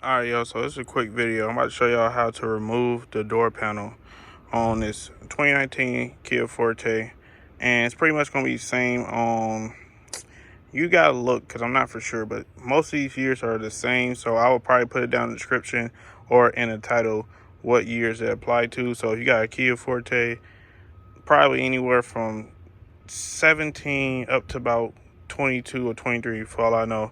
Alright, yo, so this is a quick video. I'm about to show y'all how to remove the door panel on this 2019 Kia Forte. And it's pretty much going to be the same on, you got to look because I'm not for sure, but most of these years are the same. So I will probably put it down in the description or in the title what years it apply to. So if you got a Kia Forte, probably anywhere from 17 up to about 22 or 23 for all I know.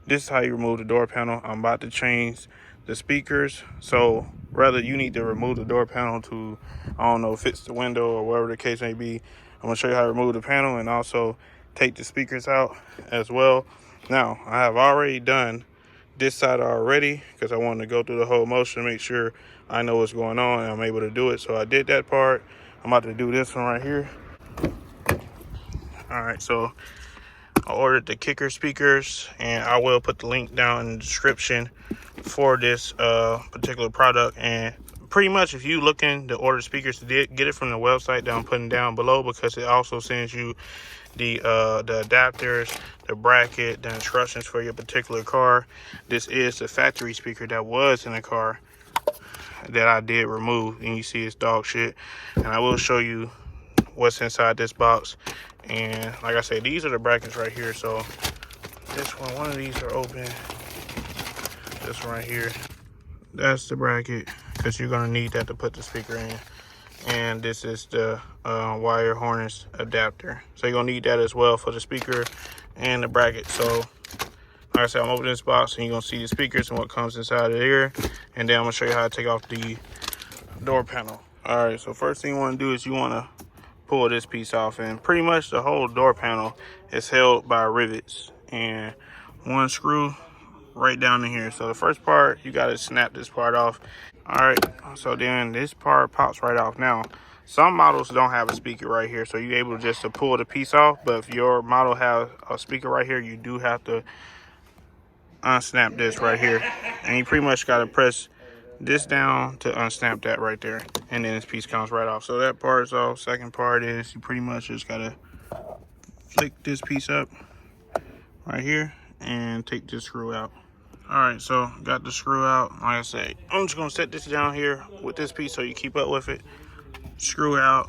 This is how you remove the door panel. I'm about to change the speakers, so rather you need to remove the door panel to, I don't know, fix the window or whatever the case may be. I'm gonna show you how to remove the panel and also take the speakers out as well. Now I have already done this side already because I wanted to go through the whole motion to make sure I know what's going on and I'm able to do it. So I did that part. I'm about to do this one right here. All right, so I ordered the kicker speakers, and I will put the link down in the description for this particular product. And pretty much if you looking to order speakers, get it from the website that I'm putting down below, because it also sends you the adapters, the bracket, the instructions for your particular car. This is the factory speaker that was in the car that I did remove, and you see it's dog shit. And I will show you what's inside this box. And like I said, these are the brackets right here. So this one of these are open. This one right here, that's the bracket, because you're gonna need that to put the speaker in. And this is the wire harness adapter, so you're gonna need that as well for the speaker and the bracket. So like I said, I'm opening this box and you're gonna see the speakers and what comes inside of here, and then I'm gonna show you how to take off the door panel. All right, so first thing you want to do is you want to pull this piece off, and pretty much the whole door panel is held by rivets and one screw right down in here. So the first part, you got to snap this part off. All right, so then this part pops right off. Now some models don't have a speaker right here, so you're able just to pull the piece off, but if your model has a speaker right here, you do have to unsnap this right here, and you pretty much got to press this down to unsnap that right there, and then this piece comes right off. So that part is off. Second part is you pretty much just gotta flick this piece up right here and take this screw out. All right, so got the screw out. Like I say, I'm just gonna set this down here with this piece so you keep up with it. Screw out,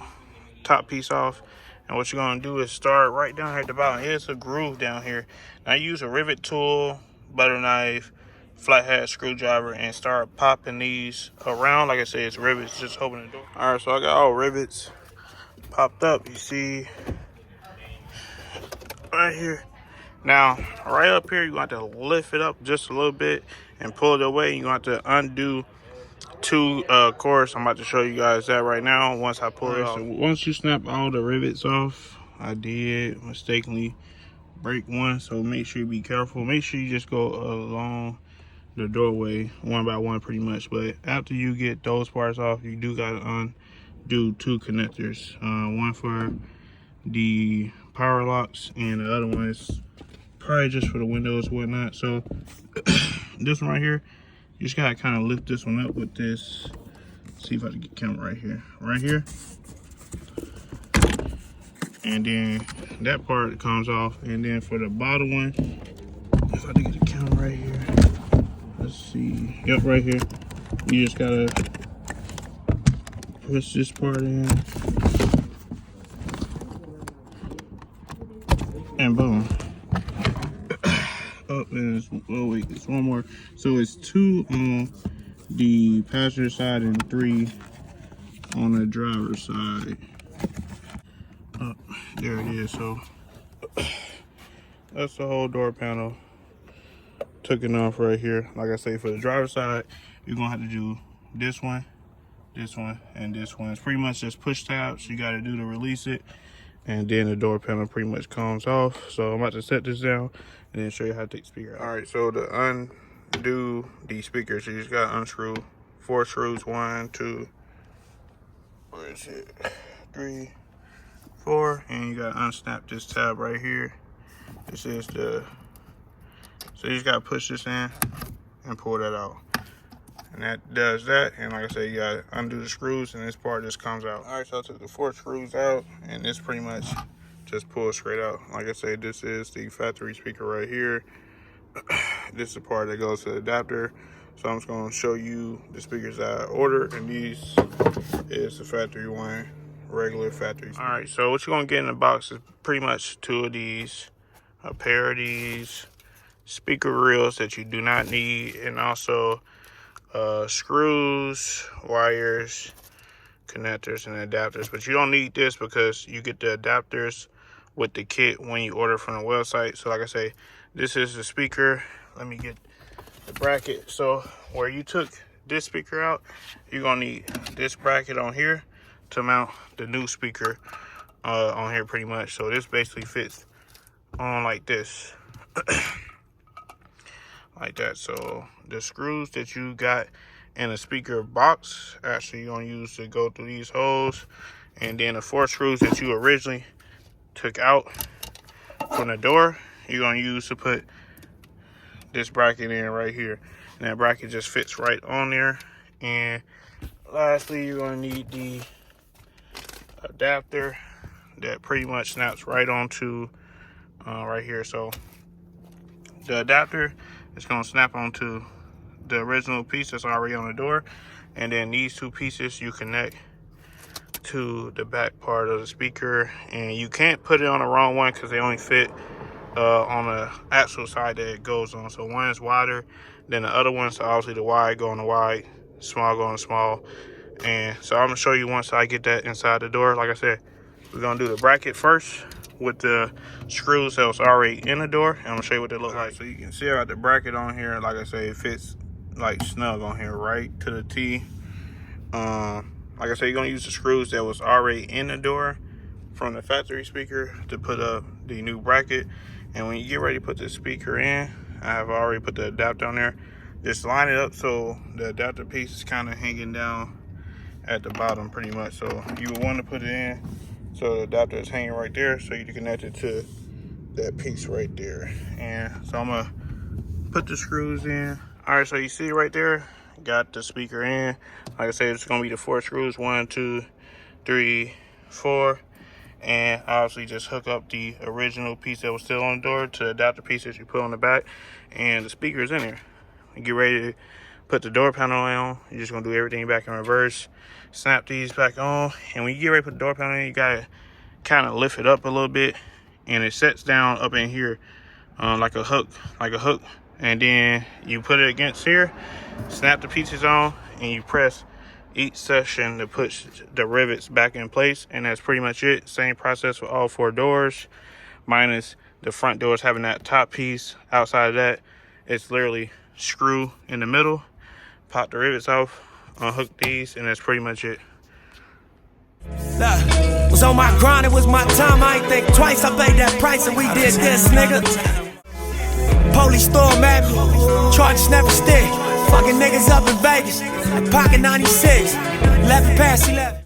top piece off, and what you're gonna do is start right down here at the bottom. Here's a groove down here. Now use a rivet tool, butter knife, flathead screwdriver, and start popping these around. Like I said, it's rivets, just open the door. All right, so I got all rivets popped up, you see right here. Now right up here, you're going to have to lift it up just a little bit and pull it away. You're going to have to undo two cords. I'm about to show you guys that right now once I pull it off. So once you snap all the rivets off, I did mistakenly break one, so make sure you be careful. Make sure you just go along the doorway one by one pretty much. But after you get those parts off, you do got to undo two connectors, one for the power locks and the other one is probably just for the windows and whatnot. So this one right here, you just gotta kind of lift this one up with this. See if I can get the camera right here, and then that part comes off. And then for the bottom one, if I can get the camera right here, let's see, yep, right here, you just gotta push this part in, and boom. Up, and oh wait, it's one more. So it's two on the passenger side and three on the driver's side. There it is. So that's the whole door panel taken off right here. Like I say, for the driver's side, you're gonna have to do this one, and this one. It's pretty much just push tabs you got to do to release it, and then the door panel pretty much comes off. So I'm about to set this down and then show you how to take the speaker out. All right, so to undo the speakers, you just got to unscrew 4 screws. 1, 2, where is it? 3, 4, and you got to unsnap this tab right here. This is the, so you just got to push this in and pull that out. And that does that. And like I said, you gotta undo the screws and this part just comes out. All right, so I took the 4 screws out and this pretty much just pulls straight out. Like I said, this is the factory speaker right here. This is the part that goes to the adapter. So I'm just gonna show you the speakers that I ordered, and these is the factory one, regular factory. All right, so what you're gonna get in the box is pretty much 2 of these, a pair of these, speaker reels that you do not need, and also screws, wires, connectors, and adapters. But you don't need this because you get the adapters with the kit when you order from the website. So like I say, this is the speaker. Let me get the bracket. So where you took this speaker out, you're gonna need this bracket on here to mount the new speaker on here pretty much. So this basically fits on like this. Like that. So the screws that you got in the speaker box, actually you're gonna use to go through these holes, and then the 4 screws that you originally took out from the door, you're gonna use to put this bracket in right here, and that bracket just fits right on there. And lastly, you're gonna need the adapter that pretty much snaps right onto right here. So the adapter is going to snap onto the original piece that's already on the door, and then these 2 pieces you connect to the back part of the speaker. And you can't put it on the wrong one because they only fit on the actual side that it goes on. So one is wider than the other one, so obviously the wide go on the wide, small go on the small. And so I'm gonna show you once I get that inside the door. Like I said, we're gonna do the bracket first with the screws that was already in the door, and I'm gonna show you what they look like. So you can see I got the bracket on here. Like I say, it fits like snug on here, right to the T. Like I say, you're gonna use the screws that was already in the door from the factory speaker to put up the new bracket. And when you get ready to put the speaker in, I have already put the adapter on there. Just line it up so the adapter piece is kind of hanging down at the bottom pretty much. So you would want to put it in so the adapter is hanging right there, so you can connect it to that piece right there. And so I'm gonna put the screws in. All right, so you see right there, got the speaker in. Like I said, it's gonna be the 4 screws, 1, 2, 3, 4. And obviously just hook up the original piece that was still on the door to the adapter piece that you put on the back, and the speaker is in there. You get ready to put the door panel on. You're just gonna do everything back in reverse, snap these back on, and when you get ready to put the door panel in, you gotta kind of lift it up a little bit, and it sets down up in here like a hook, and then you put it against here, snap the pieces on, and you press each section to push the rivets back in place. And that's pretty much it. Same process for all 4 doors, minus the front doors having that top piece. Outside of that, it's literally screw in the middle, pop the rivets off, unhook these, and that's pretty much it. Was on my grind, it was my time, I ain't think twice, I paid that price and we did this, nigga. Police storm at me, charges never stick. Fucking niggas up in Vegas, like pocket 96, 11 past 11.